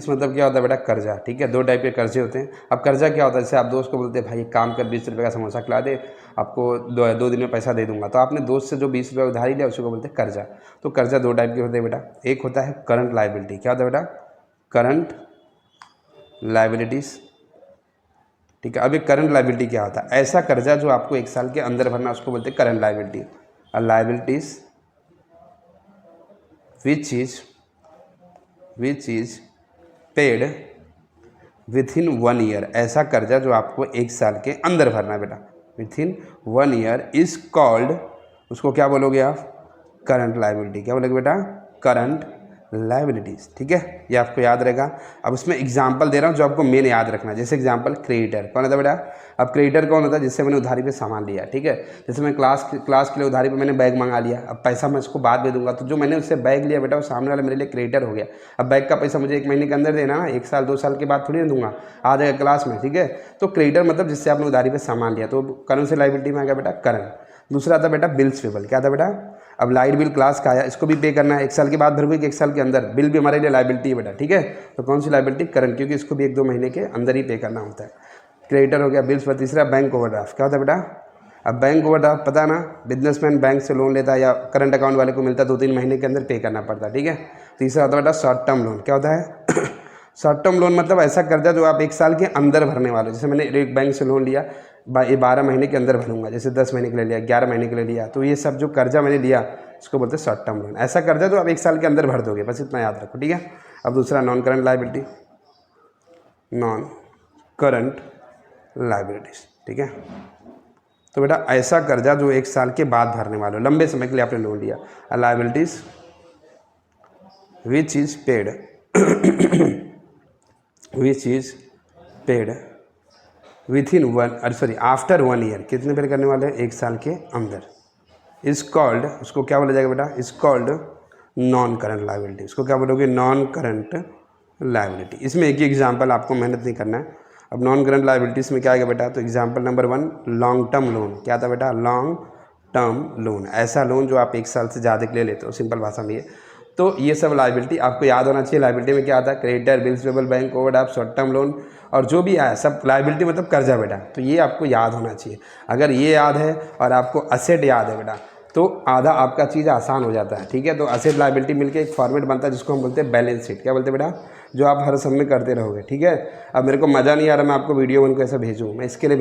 Liabilities मतलब क्या होता है बेटा, कर्जा। ठीक है, 2 टाइप के कर्जे होते हैं। अब कर्जा क्या होता है, जैसे आप दोस्त को बोलते हैं भाई काम कर 20 रुपये का समोसा खिला दे, आपको 2 दिन में पैसा दे दूंगा, तो आपने दोस्त से जो 20 रुपये उधारी लिया उसी को बोलते हैं कर्जा। तो कर्जा 2 टाइप के होते हैं बेटा, एक होता है करंट लाइबिलिटी। क्या होता है बेटा, करंट लाइबिलिटीज़। ठीक है, अब एक करंट लाइबिलिटी क्या होता है, ऐसा कर्जा जो आपको 1 साल के अंदर भरना, उसको बोलते हैं current liability. Liabilities which is paid with in 1 year. ऐसा कर्जा जो आपको 1 साल के अंदर भरना है बेटा, with in 1 year is called, उसको क्या बोलोगे आप, करंट लाइबिलिटी। क्या बोलोगे बेटा, करंट लाइबिलिटीज़। ठीक है, ये आपको याद रहेगा। अब उसमें एग्जांपल दे रहा हूँ जो आपको मेन याद रखना है। जैसे एग्जांपल क्रेडिटर, कौन होता है बेटा, अब क्रेडिटर कौन होता है, जिससे मैंने उधारी पे सामान लिया। ठीक है, जैसे मैं क्लास के लिए उधारी पे मैंने बैग मंगा लिया, अब पैसा मैं उसको बाद दे दूंगा, तो जो मैंने उससे बैग लिया बेटा वो सामने वाला मेरे लिए क्रेडिटर हो गया। अब बैग का पैसा मुझे 1 महीने के अंदर देना ना, 1 साल 2 साल के बाद थोड़ी ना दूंगा, आ जाएगा क्लास में। ठीक है, तो क्रेडिटर मतलब जिससे आपने उधारी पे सामान लिया, तो करंट से लाइबिलिटी में आ गया बेटा करंट। दूसरा आता बेटा बिल्स पेबल। क्या था बेटा, अब लाइट बिल क्लास का आया, इसको भी पे करना है, 1 साल के बाद भरोगे कि 1 साल के अंदर, बिल भी हमारे लिए लाइबिलिटी है बेटा। ठीक है, तो कौन सी लाइबिलिटी, करंट, क्योंकि इसको भी 1-2 महीने के अंदर ही पे करना होता है। क्रेडिटर हो गया बिल्स पर। तीसरा बैंक ओवरड्राफ्ट। क्या होता है बेटा, अब बैंक ओवरड्राफ्ट पता ना, बिजनेसमैन बैंक से लोन लेता है या करंट अकाउंट वाले को मिलता है, 2-3 महीने के अंदर पे करना पड़ता है। ठीक है, तीसरा होता है बेटा शॉर्ट टर्म लोन। क्या होता है शॉर्ट टर्म लोन मतलब ऐसा कर्जा जो आप 1 साल के अंदर भरने वाले, जैसे मैंने एक बैंक से लोन लिया, ये 12 महीने के अंदर भरूंगा, जैसे 10 महीने के लिए लिया, 11 महीने के लिए लिया, तो ये सब जो कर्जा मैंने लिया इसको बोलते हैं शॉर्ट टर्म लोन। ऐसा कर्जा जो आप 1 साल के अंदर भर दोगे, बस इतना याद रखो। ठीक है, अब दूसरा non current liability, non current liabilities. ठीक है, तो बेटा ऐसा कर्जा जो 1 साल के बाद भरने वाले हो, लंबे समय के लिए आपने लोन लिया। Liabilities which is paid with in after 1 year, कितने पे करने वाले हैं, 1 साल के अंदर, इज कॉल्ड, उसको क्या बोला जाएगा बेटा, is called non current liability. इसको क्या बोलोगे, नॉन करंट लाइबिलिटी। इसमें एक ही एग्जांपल, आपको मेहनत नहीं करना है। अब नॉन करंट लाइबिलिटीज़ में क्या आएगा बेटा, तो example number 1 long term loan. क्या था बेटा, लॉन्ग टर्म लोन, ऐसा लोन जो आप 1 साल से ज़्यादा के लिए लेते हो, सिंपल भाषा में ये। तो ये सब लाइबिलिटी आपको याद होना चाहिए। लाइबिलिटी में क्या आता है, creditor, bills payable, bank overdraft, short term loan, और जो भी आया सब लाइबिलिटी मतलब कर्जा बेटा। तो ये आपको याद होना चाहिए। अगर ये याद है और आपको असेट याद है बेटा, तो आधा आपका चीज़ आसान हो जाता है। ठीक है, तो असेट लाइबिलिटी मिलके एक फॉर्मेट बनता है जिसको हम बोलते हैं बैलेंस शीट। क्या बोलते हैं बेटा, जो आप हर समय करते रहोगे। ठीक है, अब मेरे को मज़ा नहीं आ रहा मैं आपको वीडियो उनको ऐसा भेजूँ, मैं इसके लिए